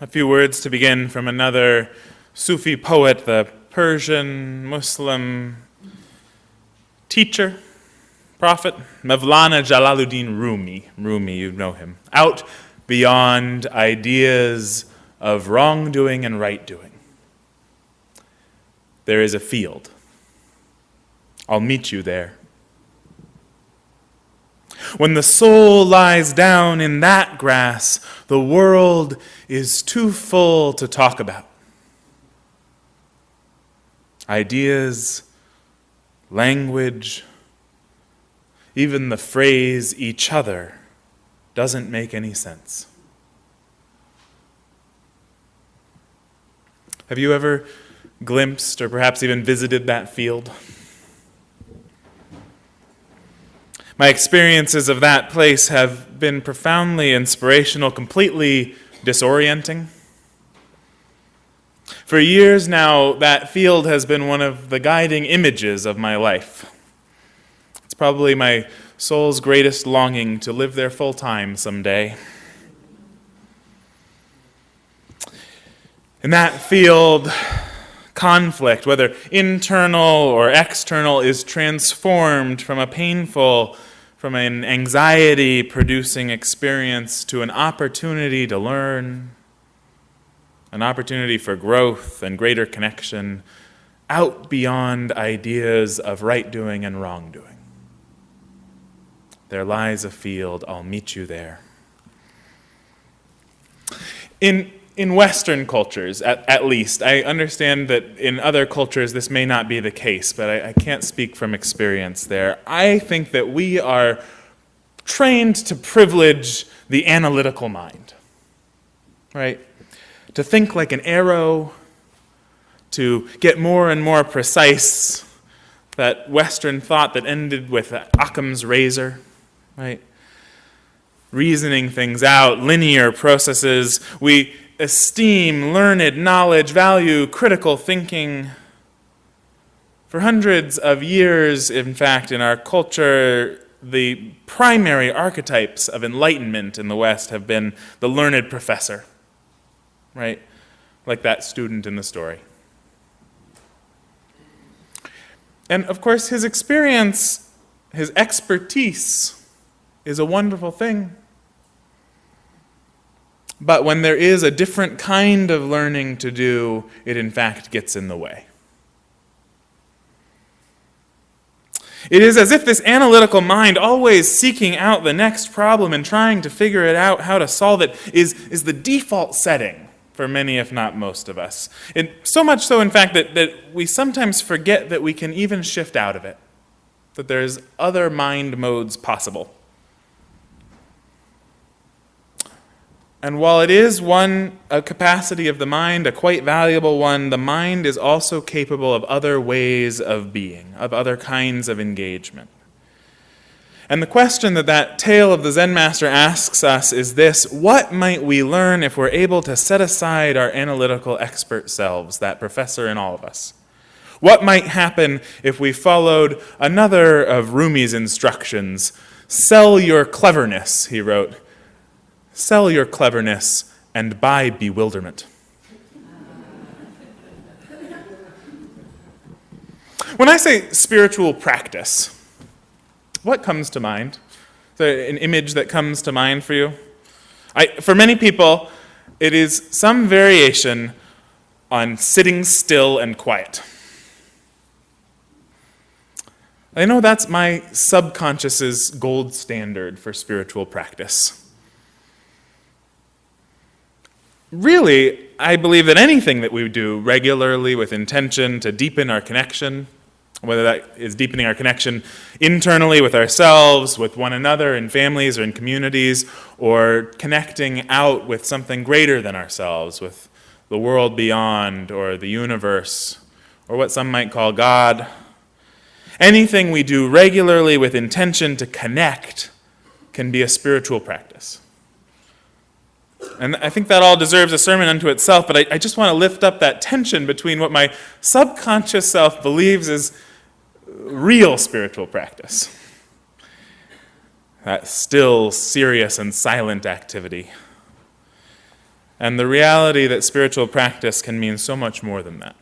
A few words to begin from another Sufi poet, the Persian Muslim teacher, prophet, Mevlana Jalaluddin Rumi. Rumi, you know him. Out beyond ideas of wrongdoing and right-doing, there is a field. I'll meet you there. When the soul lies down in that grass, the world is too full to talk about. Ideas, language, even the phrase each other doesn't make any sense. Have you ever glimpsed or perhaps even visited that field? My experiences of that place have been profoundly inspirational, completely disorienting. For years now, that field has been one of the guiding images of my life. It's probably my soul's greatest longing to live there full time someday. In that field, conflict, whether internal or external, is transformed from an anxiety-producing experience to an opportunity to learn, an opportunity for growth and greater connection, out beyond ideas of right-doing and wrong-doing. There lies a field, I'll meet you there. In Western cultures, at least, I understand that in other cultures this may not be the case, but I can't speak from experience there. I think that we are trained to privilege the analytical mind, right? To think like an arrow, to get more and more precise, that Western thought that ended with Occam's razor, right? Reasoning things out, linear processes. We esteem, learned knowledge, value, critical thinking. For hundreds of years, in fact, in our culture, the primary archetypes of enlightenment in the West have been the learned professor, right? Like that student in the story. And of course, his experience, his expertise is a wonderful thing. But when there is a different kind of learning to do, it in fact gets in the way. It is as if this analytical mind, always seeking out the next problem and trying to figure it out, how to solve it, is the default setting for many, if not most of us. And so much so, in fact, that we sometimes forget that we can even shift out of it, that there's other mind modes possible. And while it is a capacity of the mind, a quite valuable one, the mind is also capable of other ways of being, of other kinds of engagement. And the question that tale of the Zen master asks us is this: what might we learn if we're able to set aside our analytical expert selves, that professor in all of us? What might happen if we followed another of Rumi's instructions? Sell your cleverness, he wrote. Sell your cleverness and buy bewilderment. When I say spiritual practice, what comes to mind? Is there an image that comes to mind for you? For many people, it is some variation on sitting still and quiet. I know that's my subconscious's gold standard for spiritual practice. Really, I believe that anything that we do regularly with intention to deepen our connection, whether that is deepening our connection internally with ourselves, with one another, in families or in communities, or connecting out with something greater than ourselves, with the world beyond, or the universe, or what some might call God. Anything we do regularly with intention to connect can be a spiritual practice. And I think that all deserves a sermon unto itself, but I just want to lift up that tension between what my subconscious self believes is real spiritual practice. That still, serious, and silent activity. and the reality that spiritual practice can mean so much more than that.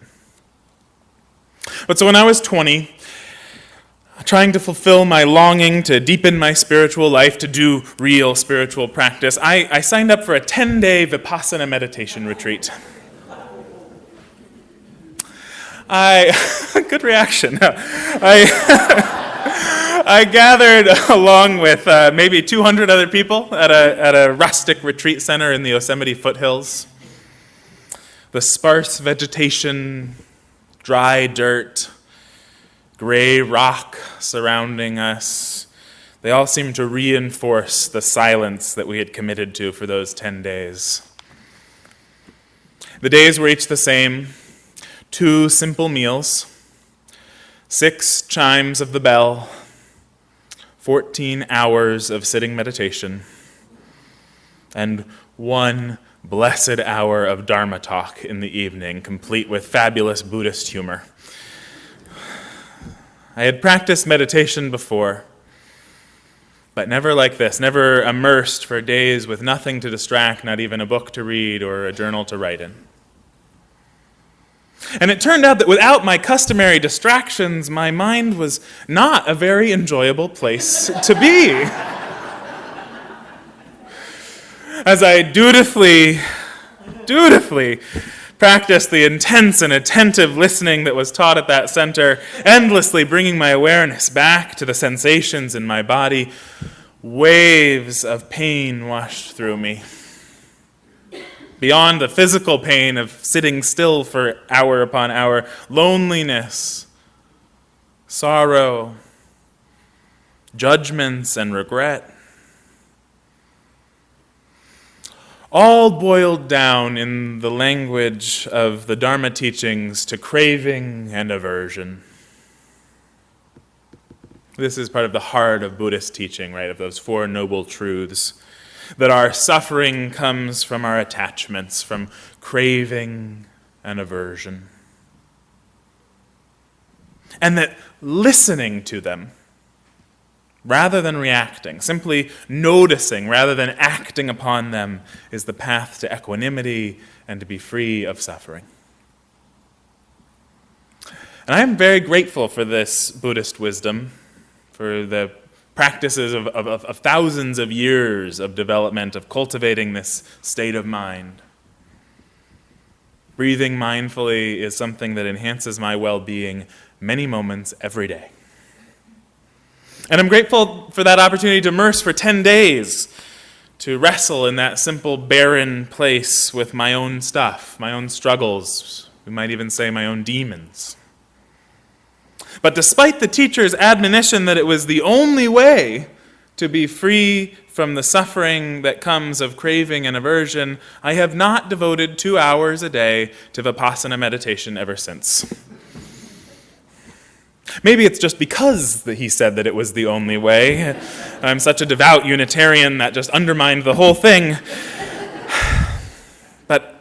But so when I was 20, trying to fulfill my longing to deepen my spiritual life, to do real spiritual practice, I signed up for a 10-day Vipassana meditation retreat. Good reaction. I gathered along with maybe 200 other people at a rustic retreat center in the Yosemite foothills. The sparse vegetation, dry dirt, gray rock surrounding us, they all seemed to reinforce the silence that we had committed to for those 10 days. The days were each the same: 2 simple meals, 6 chimes of the bell, 14 hours of sitting meditation, and 1 blessed hour of Dharma talk in the evening, complete with fabulous Buddhist humor. I had practiced meditation before, but never like this, never immersed for days with nothing to distract, not even a book to read or a journal to write in. And it turned out that without my customary distractions, my mind was not a very enjoyable place to be. As I dutifully practiced the intense and attentive listening that was taught at that center, endlessly bringing my awareness back to the sensations in my body, waves of pain washed through me. Beyond the physical pain of sitting still for hour upon hour, loneliness, sorrow, judgments, and regret, all boiled down in the language of the Dharma teachings to craving and aversion. This is part of the heart of Buddhist teaching, right, of those 4 noble truths, that our suffering comes from our attachments, from craving and aversion. And that listening to them, rather than reacting, simply noticing rather than acting upon them, is the path to equanimity and to be free of suffering. And I am very grateful for this Buddhist wisdom, for the practices of thousands of years of development, of cultivating this state of mind. Breathing mindfully is something that enhances my well-being many moments every day. And I'm grateful for that opportunity to immerse for 10 days, to wrestle in that simple, barren place with my own stuff, my own struggles, we might even say my own demons. But despite the teacher's admonition that it was the only way to be free from the suffering that comes of craving and aversion, I have not devoted 2 hours a day to Vipassana meditation ever since. Maybe it's just because he said that it was the only way. I'm such a devout Unitarian that just undermined the whole thing. But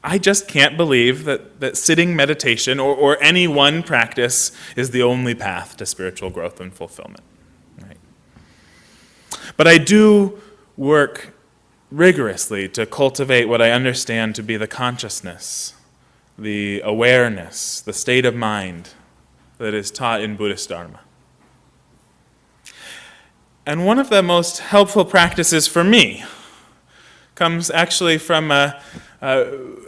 I just can't believe that sitting meditation or any one practice is the only path to spiritual growth and fulfillment. Right? But I do work rigorously to cultivate what I understand to be the consciousness, the awareness, the state of mind that is taught in Buddhist Dharma. And one of the most helpful practices for me comes actually from an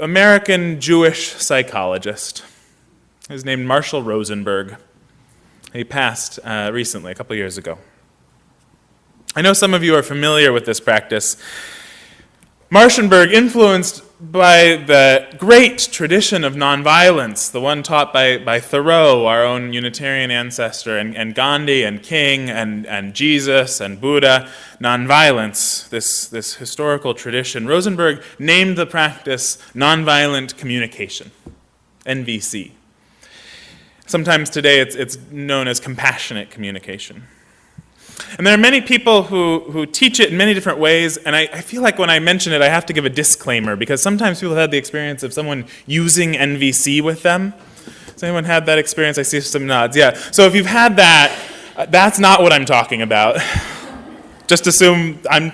American Jewish psychologist. He's named Marshall Rosenberg. He passed recently, a couple years ago. I know some of you are familiar with this practice. Marshenberg, influenced by the great tradition of nonviolence, the one taught by Thoreau, our own Unitarian ancestor, and Gandhi and King and Jesus and Buddha, nonviolence, this historical tradition, Rosenberg named the practice nonviolent communication, NVC. Sometimes today it's known as compassionate communication. And there are many people who teach it in many different ways, and I feel like when I mention it, I have to give a disclaimer, because sometimes people have had the experience of someone using NVC with them. Has anyone had that experience? I see some nods. Yeah. So if you've had that, that's not what I'm talking about. Just assume I'm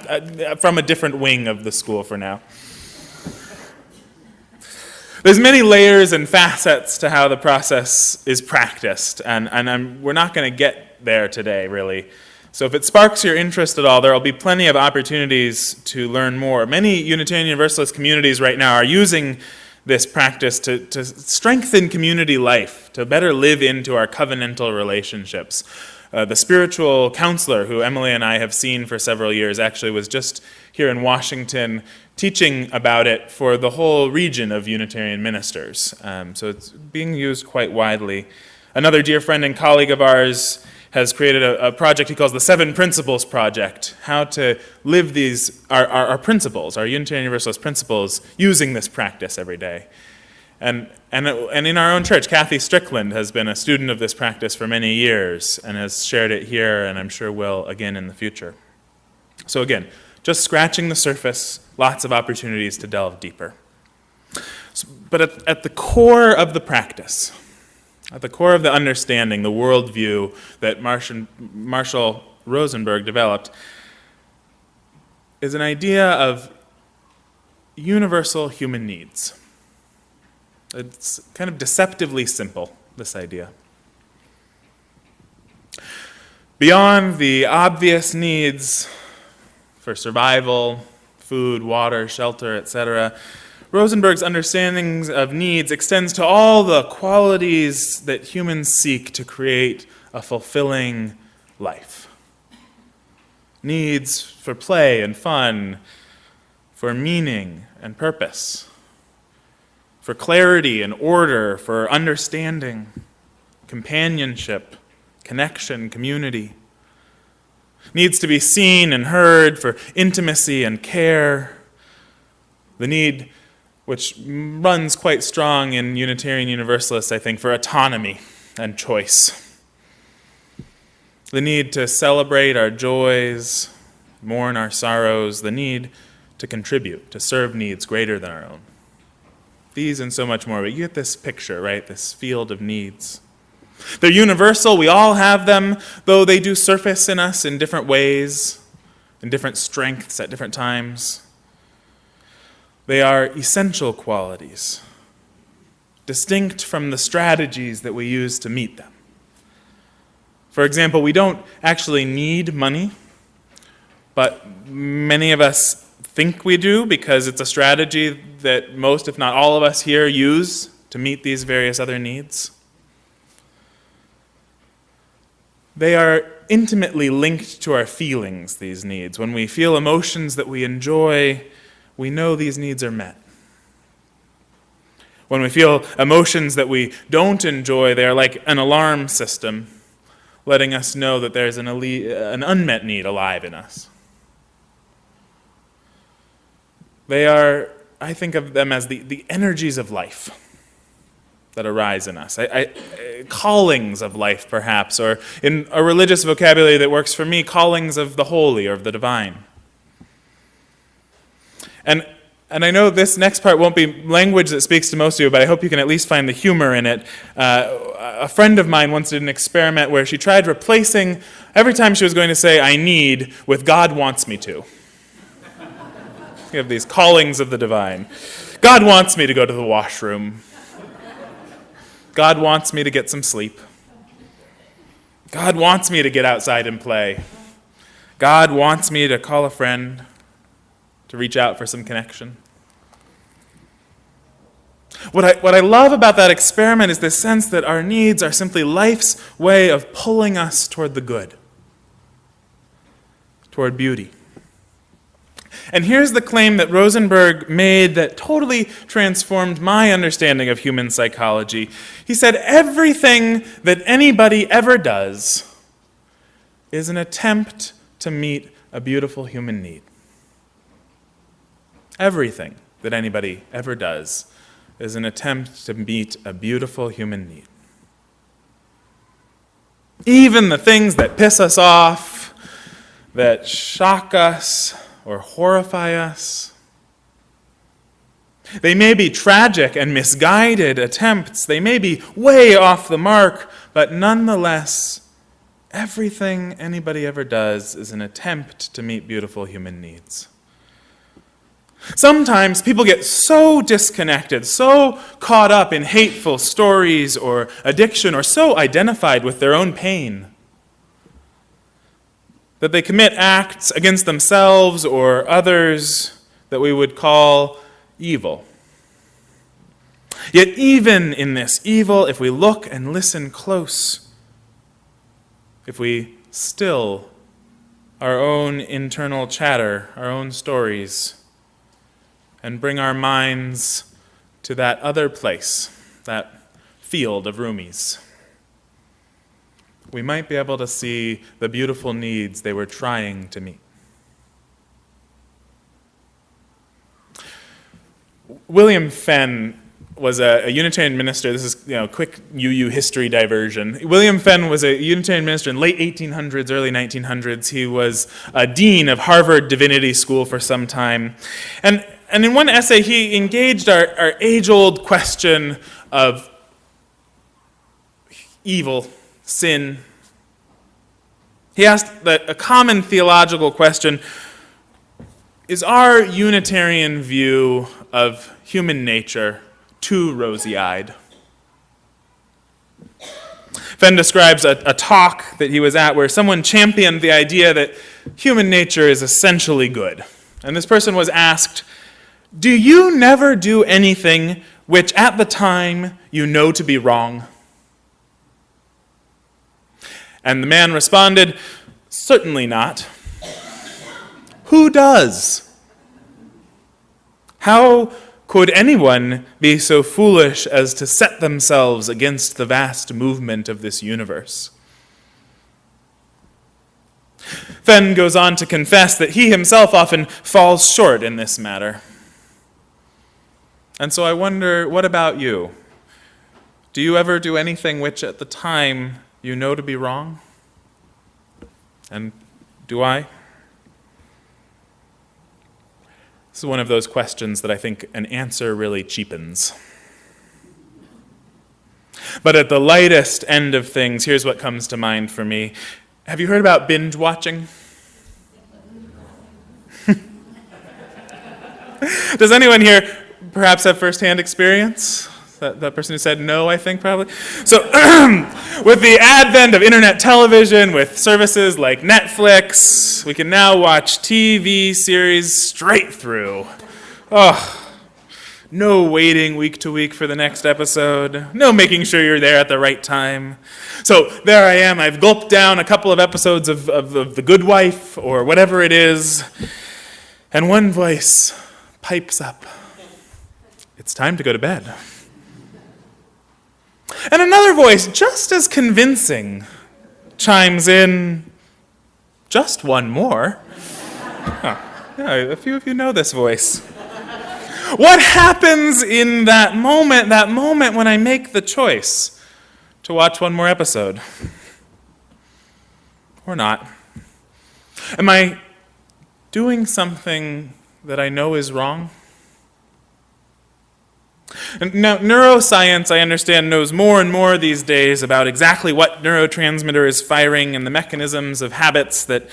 from a different wing of the school for now. There's many layers and facets to how the process is practiced, and we're not going to get there today, really. So if it sparks your interest at all, there will be plenty of opportunities to learn more. Many Unitarian Universalist communities right now are using this practice to strengthen community life, to better live into our covenantal relationships. The spiritual counselor who Emily and I have seen for several years actually was just here in Washington teaching about it for the whole region of Unitarian ministers. So it's being used quite widely. Another dear friend and colleague of ours has created a project he calls the 7 Principles Project, how to live these, our principles, our Unitarian Universalist principles, using this practice every day. And in our own church, Kathy Strickland has been a student of this practice for many years and has shared it here, and I'm sure will again in the future. So again, just scratching the surface, lots of opportunities to delve deeper. But at the core of the practice, at the core of the understanding, the worldview that Marshall Rosenberg developed, is an idea of universal human needs. It's kind of deceptively simple, this idea. Beyond the obvious needs for survival, food, water, shelter, etc., Rosenberg's understandings of needs extends to all the qualities that humans seek to create a fulfilling life. Needs for play and fun, for meaning and purpose, for clarity and order, for understanding, companionship, connection, community. Needs to be seen and heard for intimacy and care. The need, which runs quite strong in Unitarian Universalists, I think, for autonomy and choice. The need to celebrate our joys, mourn our sorrows, the need to contribute, to serve needs greater than our own. These and so much more, but you get this picture, right? This field of needs. They're universal, we all have them, though they do surface in us in different ways, in different strengths at different times. They are essential qualities, distinct from the strategies that we use to meet them. For example, we don't actually need money, but many of us think we do because it's a strategy that most, if not all of us here, use to meet these various other needs. They are intimately linked to our feelings, these needs. When we feel emotions that we enjoy, we know these needs are met. When we feel emotions that we don't enjoy, they are like an alarm system, letting us know that there's an unmet need alive in us. They are, I think of them as the energies of life that arise in us. Callings of life, perhaps, or in a religious vocabulary that works for me, callings of the holy or of the divine. And I know this next part won't be language that speaks to most of you, but I hope you can at least find the humor in it. A friend of mine once did an experiment where she tried replacing, every time she was going to say, I need, with God wants me to. You have these callings of the divine. God wants me to go to the washroom. God wants me to get some sleep. God wants me to get outside and play. God wants me to call a friend, to reach out for some connection. What I love about that experiment is this sense that our needs are simply life's way of pulling us toward the good, toward beauty. And here's the claim that Rosenberg made that totally transformed my understanding of human psychology. He said, everything that anybody ever does is an attempt to meet a beautiful human need. Everything that anybody ever does is an attempt to meet a beautiful human need. Even the things that piss us off, that shock us, or horrify us. They may be tragic and misguided attempts. They may be way off the mark, but nonetheless, everything anybody ever does is an attempt to meet beautiful human needs. Sometimes people get so disconnected, so caught up in hateful stories or addiction, or so identified with their own pain, that they commit acts against themselves or others that we would call evil. Yet even in this evil, if we look and listen close, if we still our own internal chatter, our own stories, and bring our minds to that other place, that field of Rumi's, we might be able to see the beautiful needs they were trying to meet. William Fenn was a Unitarian minister. This is quick UU history diversion. William Fenn was a Unitarian minister in late 1800s, early 1900s. He was a dean of Harvard Divinity School for some time. And in one essay, he engaged our age-old question of evil, sin. He asked a common theological question: is our Unitarian view of human nature too rosy-eyed? Fenn describes a talk that he was at where someone championed the idea that human nature is essentially good. And this person was asked, "Do you never do anything which at the time you know to be wrong?" And the man responded, "Certainly not." Who does? How could anyone be so foolish as to set themselves against the vast movement of this universe? Fenn goes on to confess that he himself often falls short in this matter. And so I wonder, what about you? Do you ever do anything which at the time you know to be wrong? And do I? This is one of those questions that I think an answer really cheapens. But at the lightest end of things, here's what comes to mind for me. Have you heard about binge watching? Does anyone here perhaps have firsthand experience? That person who said no, I think, probably. So, with the advent of internet television, with services like Netflix, we can now watch TV series straight through. Oh, no waiting week to week for the next episode. No making sure you're there at the right time. So, there I am. I've gulped down a couple of episodes of The Good Wife, or whatever it is, and one voice pipes up. It's time to go to bed. And another voice, just as convincing, chimes in, "Just one more." Huh. Yeah, a few of you know this voice. What happens in that moment when I make the choice to watch one more episode? Or not? Am I doing something that I know is wrong? Now, neuroscience, I understand, knows more and more these days about exactly what neurotransmitter is firing and the mechanisms of habits that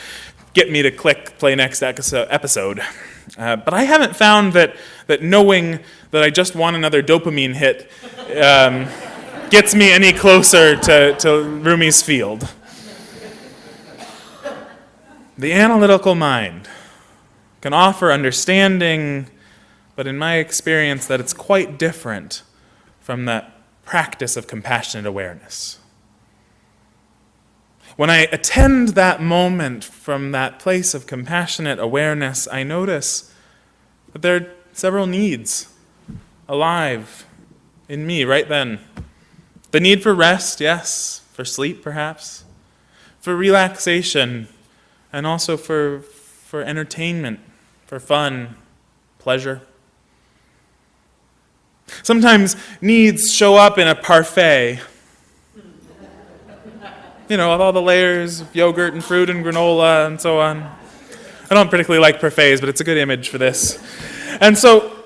get me to click play next episode. But I haven't found that knowing that I just want another dopamine hit gets me any closer to Rumi's field. The analytical mind can offer understanding, but in my experience, that it's quite different from that practice of compassionate awareness. When I attend that moment from that place of compassionate awareness, I notice that there are several needs alive in me right then. The need for rest, yes, for sleep perhaps, for relaxation, and also for entertainment, for fun, pleasure. Sometimes needs show up in a parfait. With all the layers of yogurt and fruit and granola and so on. I don't particularly like parfaits, but it's a good image for this. And so,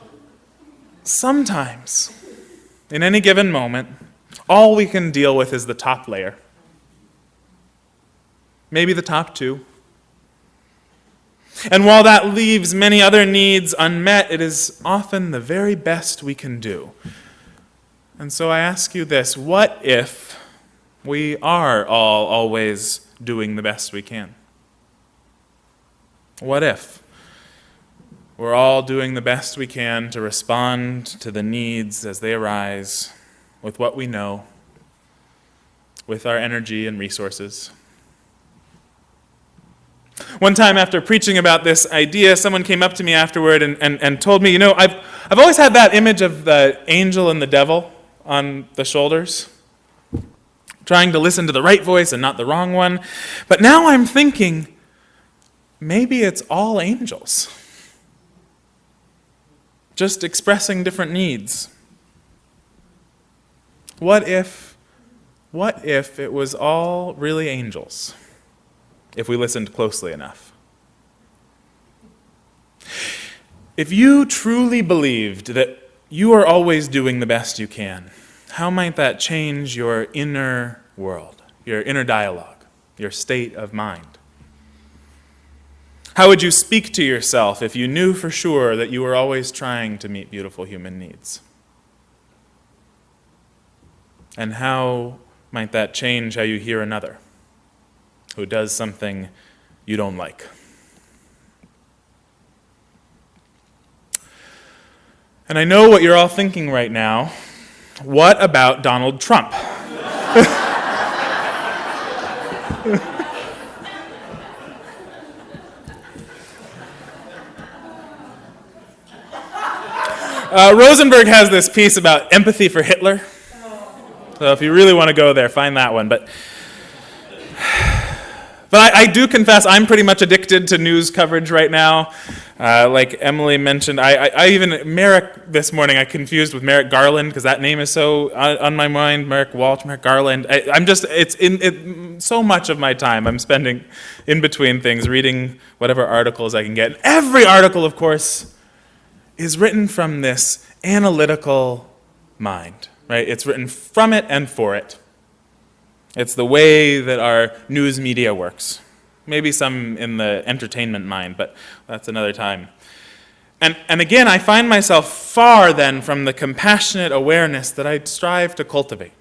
sometimes, in any given moment, all we can deal with is the top layer. Maybe the top two. And while that leaves many other needs unmet, it is often the very best we can do. And so I ask you this: what if we are all always doing the best we can? What if we're all doing the best we can to respond to the needs as they arise with what we know, with our energy and resources? One time after preaching about this idea, someone came up to me afterward and told me, I've always had that image of the angel and the devil on the shoulders, trying to listen to the right voice and not the wrong one. But now I'm thinking, maybe it's all angels, just expressing different needs. What if it was all really angels, if we listened closely enough? If you truly believed that you are always doing the best you can, how might that change your inner world, your inner dialogue, your state of mind? How would you speak to yourself if you knew for sure that you were always trying to meet beautiful human needs? And how might that change how you hear another who does something you don't like? And I know what you're all thinking right now. What about Donald Trump? Rosenberg has this piece about empathy for Hitler. So if you really want to go there, find that one. But I do confess I'm pretty much addicted to news coverage right now. Like Emily mentioned, I even, Merrick this morning, I confused with Merrick Garland because that name is so on my mind. Merrick Walsh, Merrick Garland. So much of my time I'm spending in between things, reading whatever articles I can get. And every article, of course, is written from this analytical mind, right? It's written from it and for it. It's the way that our news media works. Maybe some in the entertainment mind, but that's another time. And again, I find myself far then from the compassionate awareness that I strive to cultivate.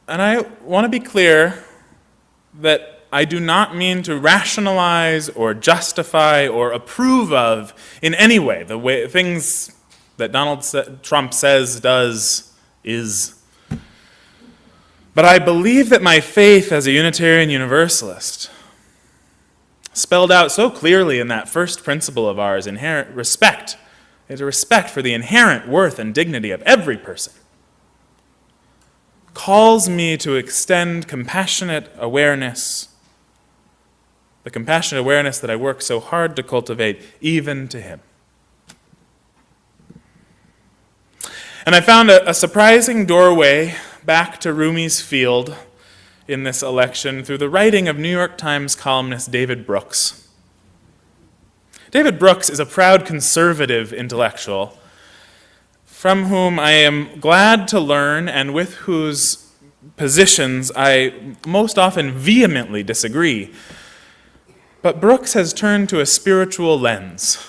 And I want to be clear that I do not mean to rationalize or justify or approve of in any way the way things that Donald Trump says, does, is. But I believe that my faith as a Unitarian Universalist, spelled out so clearly in that first principle of ours, inherent respect, is a respect for the inherent worth and dignity of every person, calls me to extend compassionate awareness, the compassionate awareness that I work so hard to cultivate, even to him. And I found a surprising doorway back to Rumi's field in this election through the writing of New York Times columnist David Brooks. David Brooks is a proud conservative intellectual from whom I am glad to learn and with whose positions I most often vehemently disagree. But Brooks has turned to a spiritual lens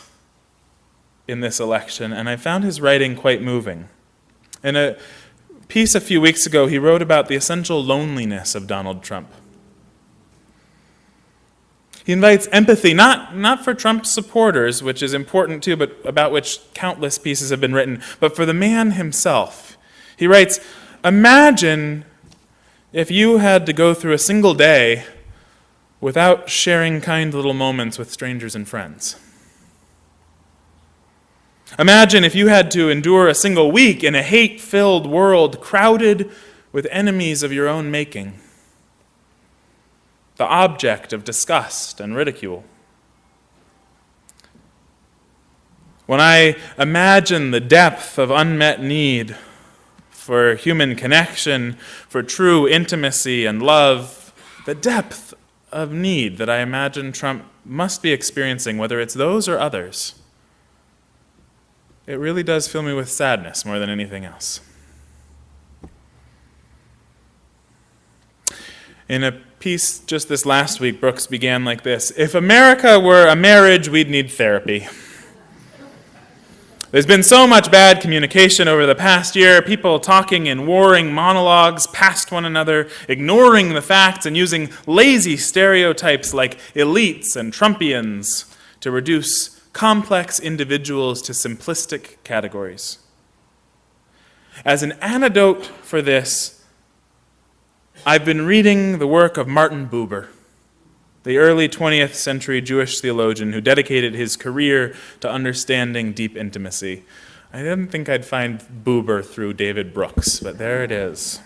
in this election, and I found his writing quite moving. In a piece a few weeks ago, he wrote about the essential loneliness of Donald Trump. He invites empathy, not for Trump's supporters, which is important too, but about which countless pieces have been written, but for the man himself. He writes, "Imagine if you had to go through a single day without sharing kind little moments with strangers and friends. Imagine if you had to endure a single week in a hate-filled world crowded with enemies of your own making, the object of disgust and ridicule. When I imagine the depth of unmet need for human connection, for true intimacy and love, the depth of need that I imagine Trump must be experiencing, whether it's those or others, it really does fill me with sadness more than anything else." In a piece just this last week, Brooks began like this: if America were a marriage, we'd need therapy. There's been so much bad communication over the past year, people talking in warring monologues past one another, ignoring the facts and using lazy stereotypes like elites and Trumpians to reduce complex individuals to simplistic categories. As an antidote for this, I've been reading the work of Martin Buber, the early 20th century Jewish theologian who dedicated his career to understanding deep intimacy. I didn't think I'd find Buber through David Brooks, but there it is.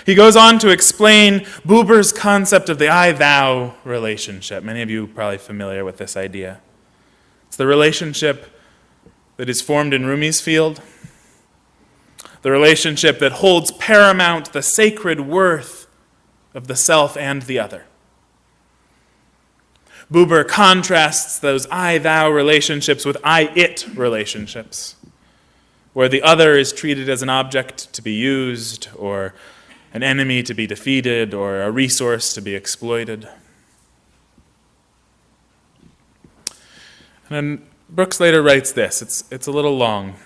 He goes on to explain Buber's concept of the I-thou relationship. Many of you are probably familiar with this idea. It's the relationship that is formed in Rumi's field, the relationship that holds paramount the sacred worth of the self and the other. Buber contrasts those I-thou relationships with I-it relationships, where the other is treated as an object to be used, or an enemy to be defeated, or a resource to be exploited. And then Brooks later writes this. It's a little long.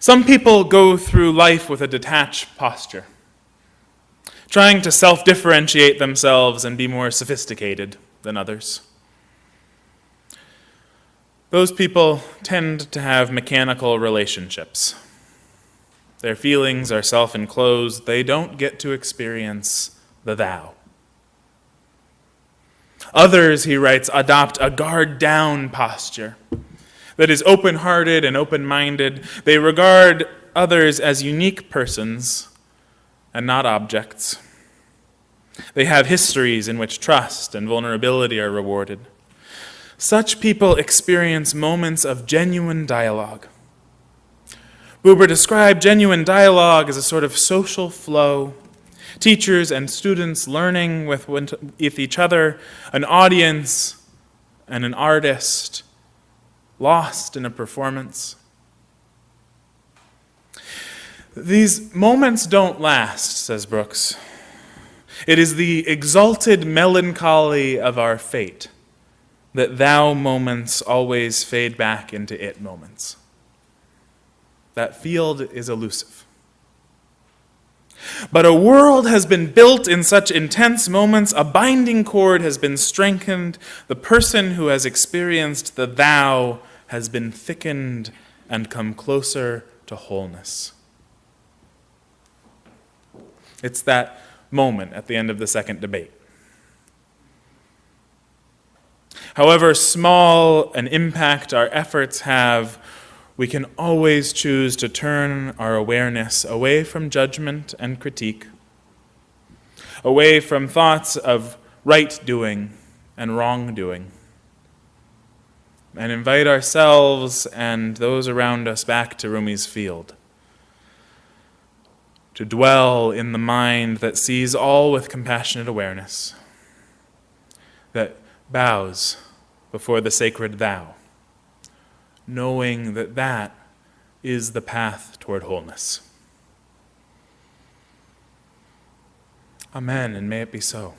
Some people go through life with a detached posture, trying to self-differentiate themselves and be more sophisticated than others. Those people tend to have mechanical relationships. Their feelings are self-enclosed. They don't get to experience the thou. Others, he writes, adopt a guard-down posture that is open-hearted and open-minded. They regard others as unique persons and not objects. They have histories in which trust and vulnerability are rewarded. Such people experience moments of genuine dialogue. Buber described genuine dialogue as a sort of social flow, teachers and students learning with each other, an audience and an artist lost in a performance. These moments don't last, says Brooks. It is the exalted melancholy of our fate that thou moments always fade back into it moments. That field is elusive. But a world has been built in such intense moments, a binding cord has been strengthened, the person who has experienced the thou has been thickened and come closer to wholeness. It's that moment at the end of the second debate. However small an impact our efforts have, we can always choose to turn our awareness away from judgment and critique, away from thoughts of right doing and wrongdoing, and invite ourselves and those around us back to Rumi's field, to dwell in the mind that sees all with compassionate awareness, that bows before the sacred thou, knowing that that is the path toward wholeness. Amen, and may it be so.